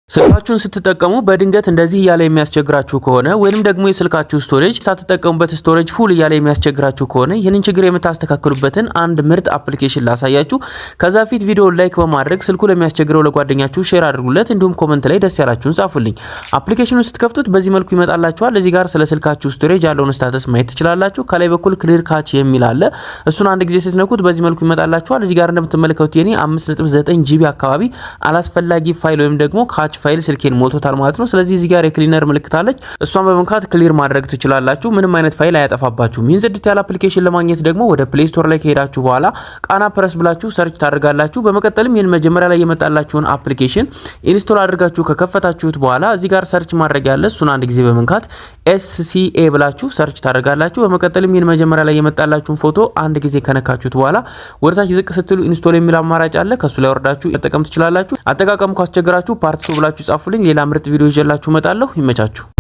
ስልካችሁን ስትጠቀሙ በድንገት እንደዚህ ያለ የሚያስቸግራችሁ ከሆነ ወይንም ደግሞ የስልካችሁ ስቶሬጅ ሳትጠቀሙበት ስቶሬጅ ፉል ያለ የሚያስቸግራችሁ ከሆነ ይህንን ችግር የምታስተካክሉበትን አንድ ምርጥ አፕሊኬሽን ላሳያችሁ። ከዛ ፊት ቪዲዮውን ላይክ በማድረግ ስልኩ ለሚያስቸግረው ለጓደኛችሁ ሼር አድርጉለት። እንዲሁም ኮሜንት ላይ ደስ ያላችሁን ጻፉልኝ። አፕሊኬሽኑን ስትከፍቱት በዚህ መልኩ ይመጣላችኋል። እዚህ ጋር ስለ ስልካችሁ ስቶሬጅ ያለውን ስታተስ ማየት ትችላላችሁ። ከላይ በኩል ክሊር ካች የሚል አለ። እሱን አንድ ጊዜ ስትነኩት በዚህ መልኩ ይመጣላችኋል። እዚህ ጋር እንደምትመለከቱት የኔ 5.9 ጂቢ አካባቢ አላስፈላጊ ፋይል ወይም ደግሞ ካች ፋይል ስልኬን ሞልቶታል ማለት ነው። ስለዚህ እዚህ ጋር የክሊነር ምልክት አለች። እሷን በመንካት ክሊር ማድረግ ትችላላችሁ። ምንም አይነት ፋይል አያጠፋባችሁም። ይህን ጽድት ያለ አፕሊኬሽን ለማግኘት ደግሞ ወደ ፕሌይ ስቶር ላይ ከሄዳችሁ በኋላ ቃና ፕረስ ብላችሁ ሰርች ታደርጋላችሁ። በመቀጠልም ይህን መጀመሪያ ላይ የመጣላችሁን አፕሊኬሽን ኢንስቶል አድርጋችሁ ከከፈታችሁት በኋላ እዚህ ጋር ሰርች ማድረግ ያለ እሱን አንድ ጊዜ በመንካት SCA ብላችሁ ሰርች ታደርጋላችሁ። በመቀጠልም ይህን መጀመሪያ ላይ የመጣላችሁን ፎቶ አንድ ጊዜ ከነካችሁት በኋላ ወደታች ዝቅ ስትሉ ኢንስቶል የሚል አማራጭ አለ። ከሱ ላይ ወርዳችሁ መጠቀም ትችላላችሁ። አጠቃቀሙ ካስቸገራችሁ ፓርት 2 ብላችሁ ጻፉልኝ። ሌላ ምርጥ ቪዲዮ ይዤላችሁ እመጣለሁ። ይመቻችሁ።